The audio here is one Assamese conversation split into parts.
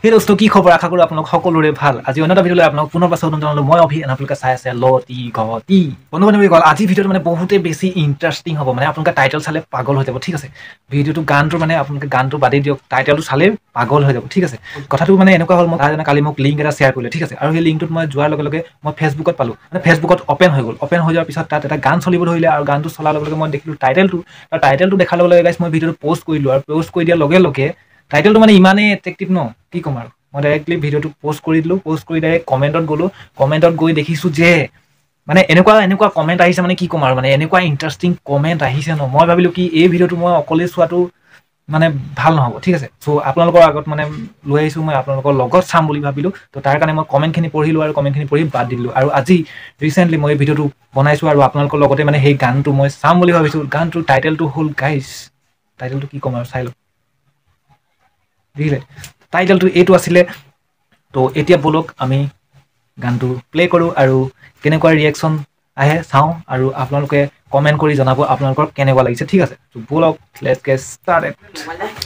Hey dosto কি খবৰ আশা কৰো আপোনাক সকলোৰে ভাল আজি অন্যটা ভিডিঅলৈ আপোনাক পুনৰ পাছত জনালো মই অভি আপোনালোকে চাই আছে লতি গতি বন্ধু কল আজি ভিডিঅটো মানে বহুতে বেছি ইন্টাৰেষ্টিং হ'ব মানে আপোনালোকে টাইটেল চালে পাগল হৈ যাব ঠিক আছে ভিডিঅটো গানটো মানে আপোনালোকে গানটো বাদি দিয়ক টাইটেলটো চালে পাগল হৈ যাব ঠিক আছে কথাটো মানে এনেকুৱা হ'ল মই কালি মোক লিংক এটা শেয়াৰ কৰিলে ঠিক আছে আৰু সেই লিংকটোত মই যোৱাৰ লগে লগে মই ফেসবুকত পালো মানে ফেসবুকত ওপেন হৈ গ'ল ওপেন হৈ যোৱাৰ পিছত তাত এটা গান চলিব ধৰিলে আৰু গানটো চলাৰ লগে লগে মই দেখিলো টাইটেলটো দেখাৰ লগে লগে গাইছ মই ভিডিঅটো পোষ্ট কৰিলো আৰু পোষ্ট কৰি দিয়াৰ লগে লগে টাইটেলটো মানে ইমানেই এট্ৰেক্টিভ ন কি ক'ম আৰু মই ডাইৰেক্টলি ভিডিঅটো পোষ্ট কৰি দিলো পোষ্ট কৰি ডাইৰেক্ট কমেণ্টত গ'লো কমেণ্টত গৈ দেখিছো যে মানে এনেকুৱা কমেণ্ট আহিছে মানে কি ক'ম আৰু মানে এনেকুৱা ইন্টাৰেষ্টিং কমেণ্ট আহিছে ন মই ভাবিলো কি এই ভিডিঅটো মই অকলে চোৱাটো মানে ভাল নহ'ব ঠিক আছে সো আপোনালোকৰ আগত মানে লৈ আহিছো মই আপোনালোকৰ লগত চাম বুলি ভাবিলো তো তাৰ কাৰণে মই কমেণ্টখিনি পঢ়িলো আৰু কমেণ্টখিনি পঢ়ি বাদ দিলো আৰু আজি ৰিসেন্টলি মই ভিডিঅটো বনাইছো আৰু আপোনালোকৰ লগতে মানে সেই গানটো মই চাম বুলি ভাবিছো গানটোৰ টাইটেলটো হ'ল গাইস টাইটেলটো কি ক'ম আৰু চাই লওক দিলে টাইটেলটো এইটো আছিলে তো এতিয়া বলক আমি গানটো প্লে কৰো আৰু কেনেকুৱা ৰিঅ্যাকচন আহে চাও আৰু আপোনালোকে কমেন্ট কৰি জনাব আপোনালোকৰ কেনেকুৱা লাগিছে ঠিক আছে তো বলক লেটস গেট স্টাৰ্টেড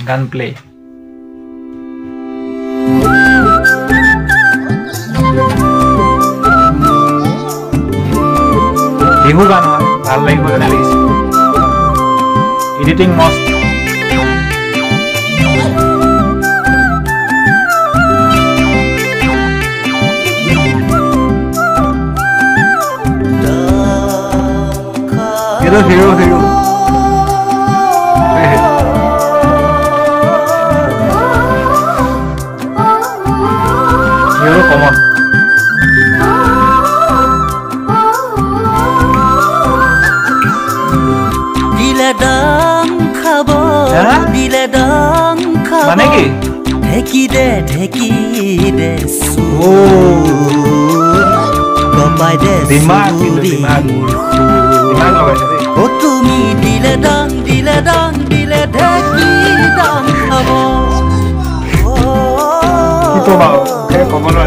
গান প্লে বিহু গান হয় ভাল লাগিব যেন লাগিছে এডিটিং মস্ত Hero. Hero common. Dile dang khabo, dile dang khabo. Mane ki? Dheki de su. Gombai de su. Dimag O tumi dile dang dheki dang khabo. Ito ba? Kaya common wala.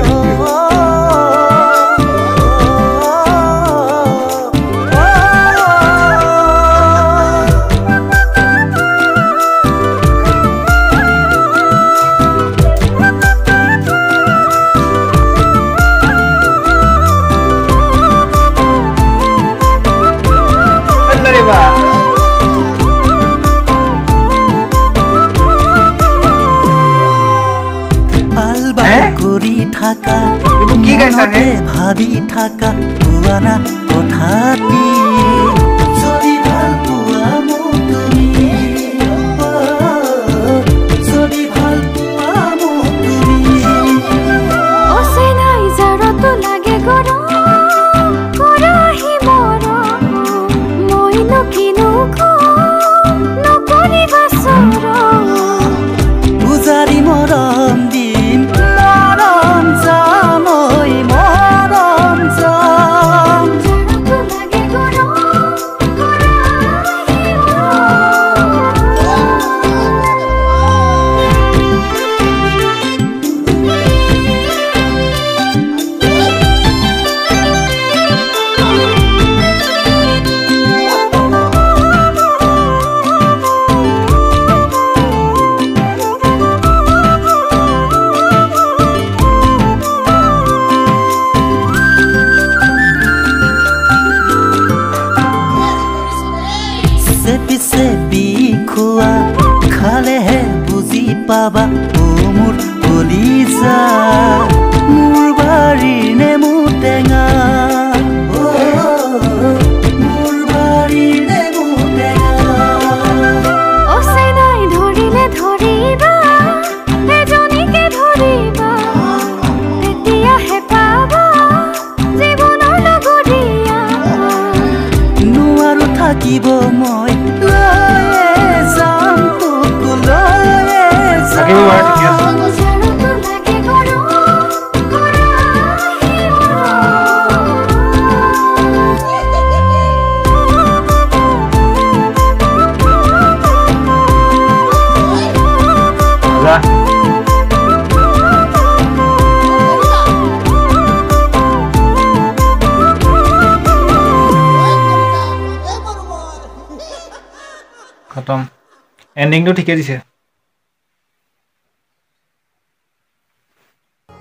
Thaka ki gaisa he bhabi thaka puana kothati jodi bhal pua mutumi jodi bhal pua mutumi o senai zaro to lage goro korahi moro moi no kinu ko no kori basoro pujari moram din khale he buji paba omur koliza mur bari ne mutenga mur bari ne mutenga o senai dhorile dhoriba ejoni ke dhoriba tetia he paba jibonor logoriya nuaru thakibo moi खतम एंडिंग तो ठीक है दिसे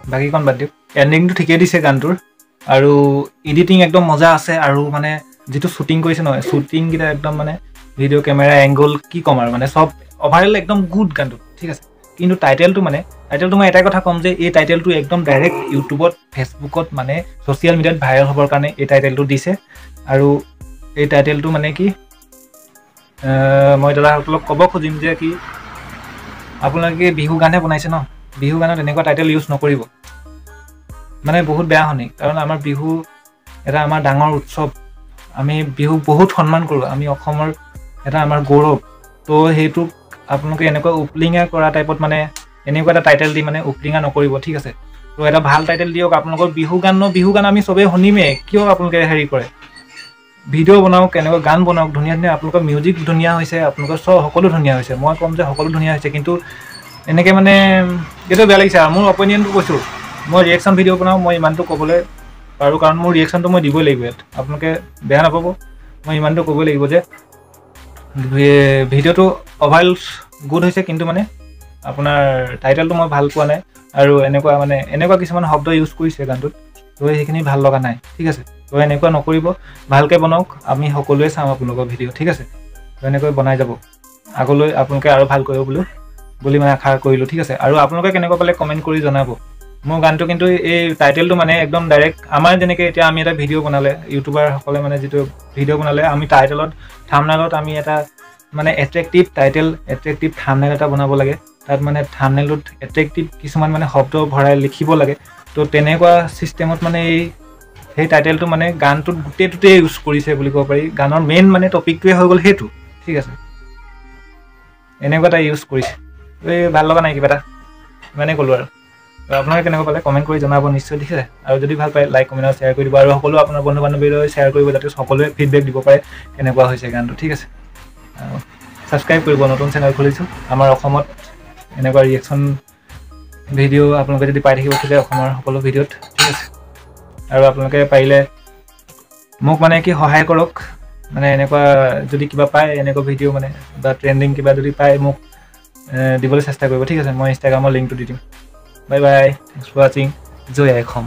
বাকীখন বাদ দিয়ক এণ্ডিংটো ঠিকেই দিছে গানটোৰ আৰু এডিটিং একদম মজা আছে আৰু মানে যিটো শ্বুটিং কৰিছে নহয় শ্বুটিংকেইটা একদম মানে ভিডিঅ' কেমেৰা এংগল কি ক'ম আৰু মানে চব অভাৰঅল একদম গুড গানটো ঠিক আছে কিন্তু টাইটেলটো মই এটাই কথা ক'ম যে এই টাইটেলটো একদম ডাইৰেক্ট ইউটিউবত ফেচবুকত মানে ছ'চিয়েল মিডিয়াত ভাইৰেল হ'বৰ কাৰণে এই টাইটেলটো দিছে আৰু এই টাইটেলটো মানে কি মই দাদাসকলক ক'ব খুজিম যে কি আপোনালোকে বিহু গানহে বনাইছে ন বিহু গানত এনেকুৱা টাইটেল ইউজ নকৰিব মানে বহুত বেয়া শুনি কাৰণ আমাৰ বিহু এটা আমাৰ ডাঙৰ উৎসৱ আমি বিহুক বহুত সন্মান কৰোঁ আমি অসমৰ এটা আমাৰ গৌৰৱ তো সেইটোক আপোনালোকে এনেকুৱা উপলিঙা কৰা টাইপত মানে এনেকুৱা এটা টাইটেল দি মানে উপলিঙা নকৰিব ঠিক আছে তো এটা ভাল টাইটেল দিয়ক আপোনালোকৰ বিহু গান আমি চবেই শুনিমেই কিয় আপোনালোকে হেৰি কৰে ভিডিঅ' বনাওক এনেকুৱা গান বনাওক ধুনীয়া ধুনীয়া আপোনালোকৰ মিউজিক ধুনীয়া হৈছে আপোনালোকৰ চব সকলো ধুনীয়া হৈছে মই ক'ম যে সকলো ধুনীয়া হৈছে কিন্তু এনেকৈ মানে এইটো বেয়া লাগিছে আৰু মোৰ অপিনিয়নটো কৈছোঁ মই ৰিয়েকশ্যন ভিডিঅ' বনাওঁ মই ইমানটো ক'বলৈ পাৰোঁ কাৰণ মোৰ ৰিয়েকশ্যনটো মই দিবই লাগিব ইয়াত আপোনালোকে বেয়া নাপাব মই ইমানটো ক'বই লাগিব যে ভিডিঅ'টো অভাৰঅল গুড হৈছে কিন্তু মানে আপোনাৰ টাইটেলটো মই ভাল পোৱা নাই আৰু এনেকুৱা কিছুমান শব্দ ইউজ কৰিছে গানটোত তো সেইখিনি ভাল লগা নাই ঠিক আছে তো এনেকুৱা নকৰিব ভালকৈ বনাওক আমি সকলোৱে চাম আপোনালোকৰ ভিডিঅ' ঠিক আছে তো এনেকৈ বনাই যাব আগলৈ আপোনালোকে আৰু ভাল কৰিব বুলি মানে আশা কৰিলোঁ ঠিক আছে আৰু আপোনালোকে কেনেকুৱা পালে কমেণ্ট কৰি জনাব মোৰ গানটো কিন্তু এই টাইটেলটো মানে একদম ডাইৰেক্ট আমাৰ যেনেকৈ এতিয়া আমি এটা ভিডিঅ' বনালে ইউটিউবাৰসকলে মানে যিটো ভিডিঅ' বনালে আমি টাইটেলত থাম্বনেইলত আমি এটা মানে এট্ৰেক্টিভ টাইটেল এট্ৰেক্টিভ থাম্বনেইল এটা বনাব লাগে তাত মানে থাম্বনেইলটোত এট্ৰেক্টিভ কিছুমান মানে শব্দ ভৰাই লিখিব লাগে তো তেনেকুৱা ছিষ্টেমত মানে সেই টাইটেলটো মানে গানটোত গোটেইটোতে ইউজ কৰিছে বুলি ক'ব পাৰি গানৰ মেইন মানে টপিকটোৱে হৈ গ'ল সেইটো ঠিক আছে এনেকুৱা এটা ইউজ কৰিছে এই ভাল লগা নাই কিবা এটা ইমানেই ক'লোঁ আৰু আপোনালোকে কেনেকুৱা পালে কমেণ্ট কৰি জনাব নিশ্চয় ঠিক আছে আৰু যদি ভাল পায় লাইক কমেণ্ট শ্বেয়াৰ কৰি দিব আৰু সকলো আপোনাৰ বন্ধু বান্ধৱীলৈ শ্বেয়াৰ কৰিব যাতে সকলোৱে ফিডবেক দিব পাৰে কেনেকুৱা হৈছে গানটো ঠিক আছে আৰু ছাবস্ক্ৰাইব কৰিব নতুন চেনেল খুলিছোঁ আমাৰ অসমত এনেকুৱা ৰিয়েকশ্যন ভিডিঅ' আপোনালোকে যদি পাই থাকিব খোজে অসমৰ সকলো ভিডিঅ'ত ঠিক আছে আৰু আপোনালোকে পাৰিলে মোক মানে কি সহায় কৰক মানে এনেকুৱা যদি কিবা পায় এনেকুৱা ভিডিঅ' মানে বা ট্ৰেণ্ডিং কিবা যদি পায় মোক দিবলৈ চেষ্টা কৰিব ঠিক আছে মই ইনষ্টাগ্ৰামৰ লিংকটো দি দিম বাই বাই থেংকছ ফৰ ৱাচিং জয় অসম